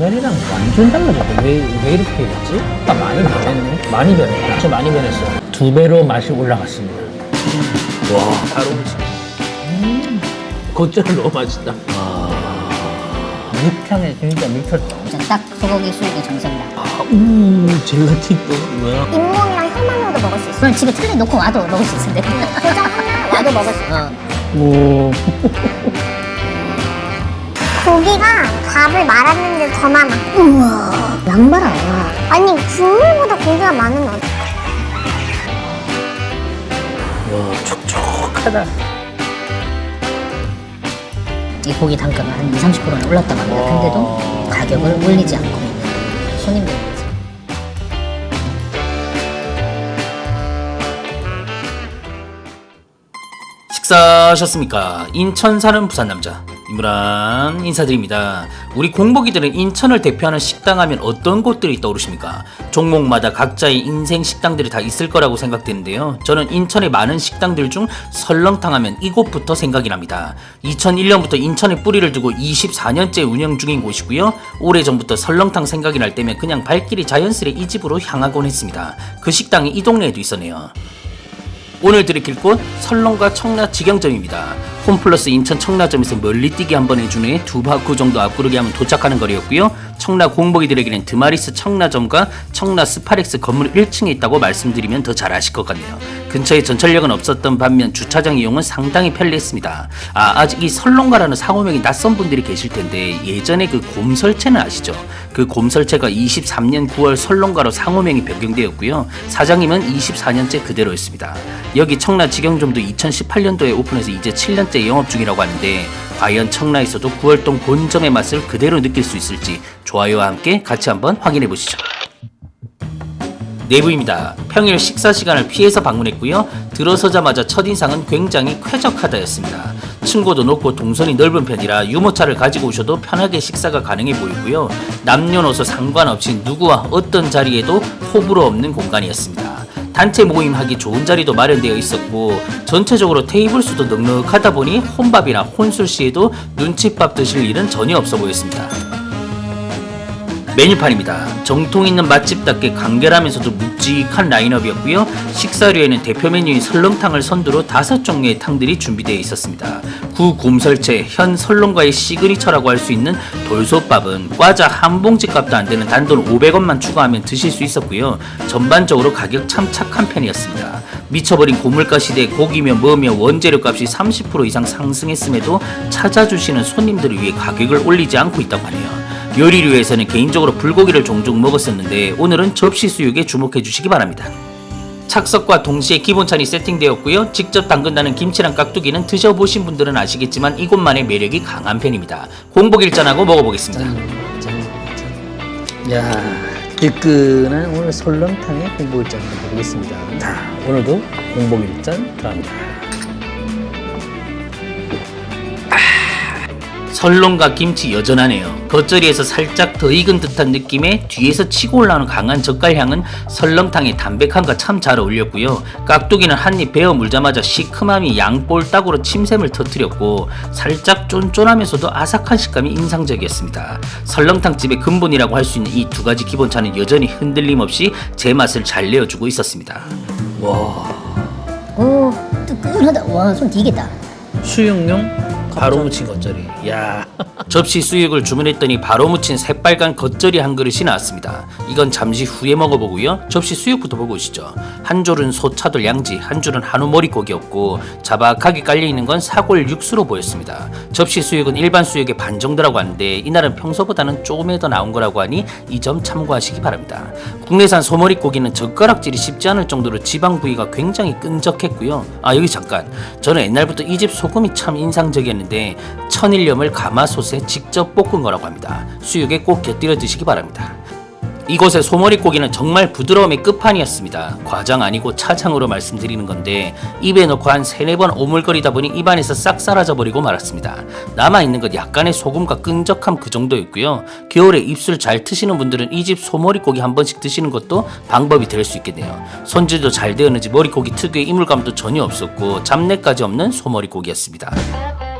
옛날이랑 완전 달라졌다. 왜 이렇게 됐지? 많이 변했네. 많이 변했다. 진짜 많이 변했어. 2배로 맛이 올라갔습니다. 와, 바로 겉절이 너무 맛있다. 육향에 진짜 미쳤다. 진짜 딱 소고기 수육의 정석이다. 젤라틴도 뭐야? 잇몸이랑 혈망로도 먹을 수 있어. 그럼 집에 틀에 놓고 와도 먹을 수 있는데. 고정 하나 와도 먹을 수 있어. 오. 고기가 밥을 말았는데 더 많아. 우와, 양봐라. 아니 국물보다 고기가 많으면 어떡해. 와, 촉촉하다. 이 고기 단가가 한 20-30%는 올랐단 말이야. 근데도 가격을 올리지 않고 있는 손님들이 있어. 식사하셨습니까? 인천 사는 부산 남자 이무란 인사드립니다. 우리 공복이들은 인천을 대표하는 식당 하면 어떤 곳들이 떠오르십니까? 종목마다 각자의 인생 식당들이 다 있을 거라고 생각되는데요. 저는 인천의 많은 식당들 중 설렁탕 하면 이곳부터 생각이 납니다. 2001년부터 인천에 뿌리를 두고 24년째 운영 중인 곳이고요. 오래전부터 설렁탕 생각이 날 때면 그냥 발길이 자연스레 이 집으로 향하곤 했습니다. 그 식당이 이 동네에도 있었네요. 오늘 들이킬 곳 설렁과 청라 직영점입니다. 홈플러스 인천 청라점에서 멀리 뛰기 한번 해준 후에 2바퀴 정도 앞구르기 하면 도착하는 거리였고요. 청라 공복이들에게는 드마리스 청라점과 청라 스파렉스 건물 1층에 있다고 말씀드리면 더 잘 아실 것 같네요. 근처에 전철역은 없었던 반면 주차장 이용은 상당히 편리했습니다. 아직 이 설렁가라는 상호명이 낯선 분들이 계실 텐데 예전에 그 곰설채는 아시죠? 그 곰설채가 23년 9월 설렁가로 상호명이 변경되었고요. 사장님은 24년째 그대로였습니다. 여기 청라 직영점도 2018년도에 오픈해서 이제 7년째 영업 중이라고 하는데 과연 청라에서도 9월동 본점의 맛을 그대로 느낄 수 있을지 좋아요와 함께 같이 한번 확인해 보시죠. 내부입니다. 평일 식사 시간을 피해서 방문했고요. 들어서자마자 첫인상은 굉장히 쾌적하다였습니다. 층고도 높고 동선이 넓은 편이라 유모차를 가지고 오셔도 편하게 식사가 가능해 보이고요. 남녀노소 상관없이 누구와 어떤 자리에도 호불호 없는 공간이었습니다. 단체 모임하기 좋은 자리도 마련되어 있었고 전체적으로 테이블 수도 넉넉하다 보니 혼밥이나 혼술 시에도 눈칫밥 드실 일은 전혀 없어 보였습니다. 메뉴판입니다. 정통 있는 맛집답게 간결하면서도 묵직한 라인업이었고요. 식사류에는 대표 메뉴인 설렁탕을 선두로 5종류의 탕들이 준비되어 있었습니다. 구 곰설채, 현 설렁과의 시그니처라고 할 수 있는 돌솥밥은 과자 한 봉지 값도 안 되는 단돈 500원만 추가하면 드실 수 있었고요. 전반적으로 가격 참 착한 편이었습니다. 미쳐버린 고물가 시대에 고기며 뭐며 원재료 값이 30% 이상 상승했음에도 찾아주시는 손님들을 위해 가격을 올리지 않고 있다고 하네요. 요리류에서는 개인적으로 불고기를 종종 먹었었는데 오늘은 접시 수육에 주목해 주시기 바랍니다. 착석과 동시에 기본찬이 세팅되었고요. 직접 담근다는 김치랑 깍두기는 드셔보신 분들은 아시겠지만 이곳만의 매력이 강한 편입니다. 공복일전하고 먹어보겠습니다. 야, 뜨끈한 오늘 설렁탕에 공복일전 먹어보겠습니다. 자, 오늘도 공복일전 들어갑니다. 설렁과 김치 여전하네요. 겉절이에서 살짝 더 익은 듯한 느낌에 뒤에서 치고 올라오는 강한 젓갈향은 설렁탕의 담백함과 참 잘 어울렸고요. 깍두기는 한입 베어 물자마자 시큼함이 양볼딱으로 침샘을 터뜨렸고 살짝 쫀쫀하면서도 아삭한 식감이 인상적이었습니다. 설렁탕집의 근본이라고 할 수 있는 이 2가지 기본차는 여전히 흔들림 없이 제 맛을 잘 내어주고 있었습니다. 와, 오, 뜨끈하다. 와, 손 뒤겠다. 수육용 바로 무친 겉절이. 야. 접시 수육을 주문했더니 바로 무친 새빨간 겉절이 한 그릇이 나왔습니다. 이건 잠시 후에 먹어보고요. 접시 수육부터 보고 오시죠. 한 줄은 소차돌 양지, 한 줄은 한우 머리고기였고 자박하게 깔려있는 건 사골 육수로 보였습니다. 접시 수육은 일반 수육의 반 정도라고 하는데 이날은 평소보다는 조금에 더 나온 거라고 하니 이 점 참고하시기 바랍니다. 국내산 소머리고기는 젓가락질이 쉽지 않을 정도로 지방 부위가 굉장히 끈적했고요. 여기 잠깐, 저는 옛날부터 이 집 소금이 참 인상적이었는데 천일염을 가마솥에 직접 볶은 거라고 합니다. 수육에 꼭 곁들여 드시기 바랍니다. 이곳의 소머리고기는 정말 부드러움의 끝판이었습니다. 과장 아니고 차장으로 말씀드리는 건데 입에 넣고 한 3-4번 오물거리다 보니 입안에서 싹 사라져 버리고 말았습니다. 남아있는 것 약간의 소금과 끈적함 그 정도였고요. 겨울에 입술 잘 트시는 분들은 이 집 소머리고기 한 번씩 드시는 것도 방법이 될 수 있겠네요. 손질도 잘 되었는지 머리고기 특유의 이물감도 전혀 없었고 잡내까지 없는 소머리고기였습니다.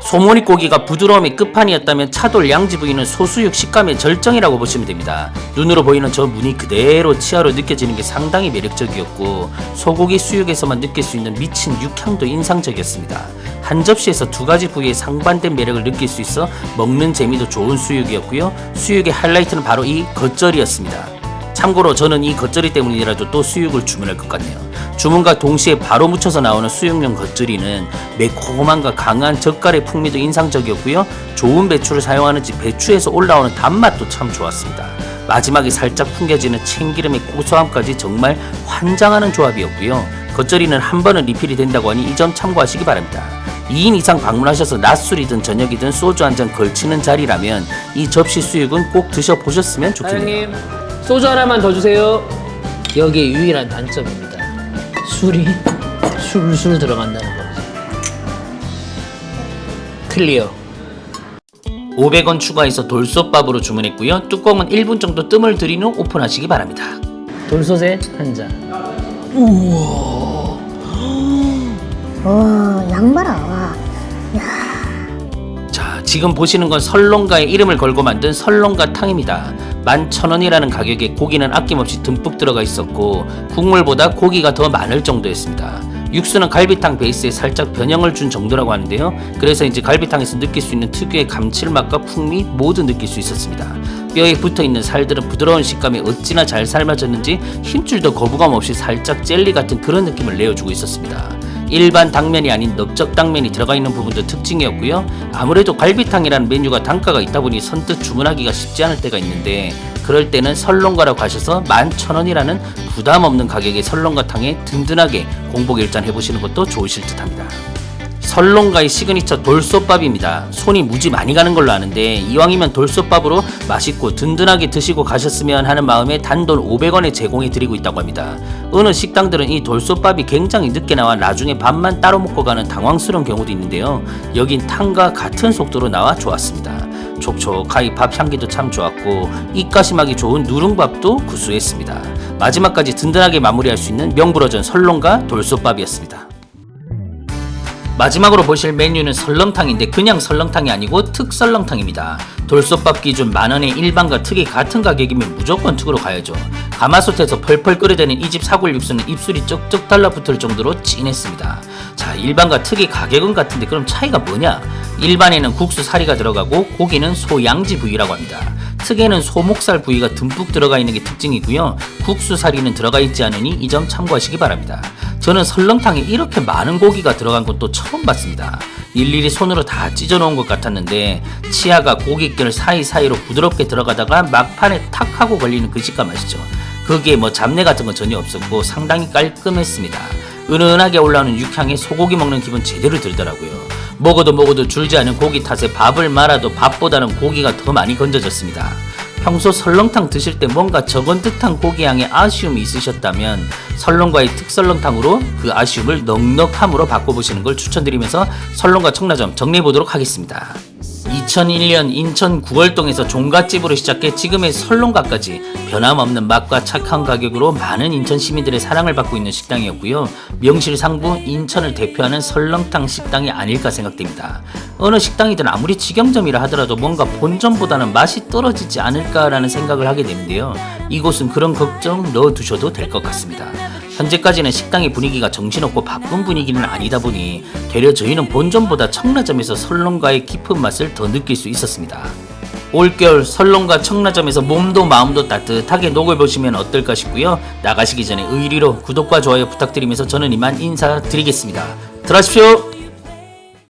소모니 고기가 부드러움의 끝판이었다면 차돌 양지 부위는 소수육 식감의 절정이라고 보시면 됩니다. 눈으로 보이는 저 무늬 그대로 치아로 느껴지는 게 상당히 매력적이었고 소고기 수육에서만 느낄 수 있는 미친 육향도 인상적이었습니다. 한 접시에서 두 가지 부위의 상반된 매력을 느낄 수 있어 먹는 재미도 좋은 수육이었고요. 수육의 하이라이트는 바로 이 겉절이였습니다. 참고로 저는 이 겉절이 때문이라도 또 수육을 주문할 것 같네요. 주문과 동시에 바로 묻혀서 나오는 수육용 겉절이는 매콤함과 강한 젓갈의 풍미도 인상적이었고요. 좋은 배추를 사용하는지 배추에서 올라오는 단맛도 참 좋았습니다. 마지막에 살짝 풍겨지는 참기름의 고소함까지 정말 환장하는 조합이었고요. 겉절이는 한 번은 리필이 된다고 하니 이 점 참고하시기 바랍니다. 2인 이상 방문하셔서 낮술이든 저녁이든 소주 한 잔 걸치는 자리라면 이 접시 수육은 꼭 드셔보셨으면 좋겠네요. 사장님, 소주 하나만 더 주세요. 여기에 유일한 단점입니다. 술이 술술 들어간다는 겁니다. 클리어. 500원 추가해서 돌솥밥으로 주문했고요. 뚜껑은 1분 정도 뜸을 들인 후 오픈하시기 바랍니다. 돌솥에 한 잔. 와, 양 봐라. 와. 자, 지금 보시는 건 설렁가의 이름을 걸고 만든 설렁가 탕입니다. 11,000원이라는 가격에 고기는 아낌없이 듬뿍 들어가 있었고 국물보다 고기가 더 많을 정도였습니다. 육수는 갈비탕 베이스에 살짝 변형을 준 정도라고 하는데요. 그래서 이제 갈비탕에서 느낄 수 있는 특유의 감칠맛과 풍미 모두 느낄 수 있었습니다. 뼈에 붙어있는 살들은 부드러운 식감에 어찌나 잘 삶아졌는지 힘줄도 거부감 없이 살짝 젤리 같은 그런 느낌을 내어주고 있었습니다. 일반 당면이 아닌 넓적 당면이 들어가 있는 부분도 특징이었고요. 아무래도 갈비탕이라는 메뉴가 단가가 있다 보니 선뜻 주문하기가 쉽지 않을 때가 있는데 그럴 때는 설렁가라고 하셔서 11,000원이라는 부담 없는 가격의 설렁가탕에 든든하게 공복 일잔 해보시는 것도 좋으실 듯 합니다. 설렁가의 시그니처 돌솥밥입니다. 손이 무지 많이 가는 걸로 아는데 이왕이면 돌솥밥으로 맛있고 든든하게 드시고 가셨으면 하는 마음에 단돈 500원에 제공해 드리고 있다고 합니다. 어느 식당들은 이 돌솥밥이 굉장히 늦게 나와 나중에 밥만 따로 먹고 가는 당황스러운 경우도 있는데요. 여긴 탕과 같은 속도로 나와 좋았습니다. 촉촉하게 밥 향기도 참 좋았고 입가심하기 좋은 누룽밥도 구수했습니다. 마지막까지 든든하게 마무리할 수 있는 명불허전 설렁가 돌솥밥이었습니다. 마지막으로 보실 메뉴는 설렁탕인데 그냥 설렁탕이 아니고 특설렁탕입니다. 돌솥밥 기준 만원의 일반과 특이 같은 가격이면 무조건 특으로 가야죠. 가마솥에서 펄펄 끓여대는 이 집 사골 육수는 입술이 쩍쩍 달라붙을 정도로 진했습니다. 자, 일반과 특이 가격은 같은데 그럼 차이가 뭐냐? 일반에는 국수 사리가 들어가고 고기는 소 양지 부위라고 합니다. 특에는 소목살 부위가 듬뿍 들어가 있는 게 특징이고요. 국수 사리는 들어가 있지 않으니 이 점 참고하시기 바랍니다. 저는 설렁탕에 이렇게 많은 고기가 들어간 것도 처음 봤습니다. 일일이 손으로 다 찢어 놓은 것 같았는데 치아가 고깃결 사이사이로 부드럽게 들어가다가 막판에 탁 하고 걸리는 그 식감 아시죠? 거기에 뭐 잡내 같은 건 전혀 없었고 상당히 깔끔했습니다. 은은하게 올라오는 육향에 소고기 먹는 기분 제대로 들더라고요. 먹어도 줄지 않은 고기 탓에 밥을 말아도 밥보다는 고기가 더 많이 건져졌습니다. 평소 설렁탕 드실 때 뭔가 적은 듯한 고기향에 아쉬움이 있으셨다면 설렁과의 특설렁탕으로 그 아쉬움을 넉넉함으로 바꿔보시는 걸 추천드리면서 설렁과 청라점 정리해보도록 하겠습니다. 2001년 인천 구월동에서 종갓집으로 시작해 지금의 설렁가까지 변함없는 맛과 착한 가격으로 많은 인천 시민들의 사랑을 받고 있는 식당이었고요. 명실상부 인천을 대표하는 설렁탕 식당이 아닐까 생각됩니다. 어느 식당이든 아무리 직영점이라 하더라도 뭔가 본점보다는 맛이 떨어지지 않을까라는 생각을 하게 되는데요. 이곳은 그런 걱정 넣어두셔도 될 것 같습니다. 현재까지는 식당의 분위기가 정신없고 바쁜 분위기는 아니다 보니 되려 저희는 본점보다 청라점에서 설렁가의 깊은 맛을 더 느낄 수 있었습니다. 올겨울 설렁가 청라점에서 몸도 마음도 따뜻하게 녹여보시면 어떨까 싶고요. 나가시기 전에 의리로 구독과 좋아요 부탁드리면서 저는 이만 인사드리겠습니다. 들어가십시오.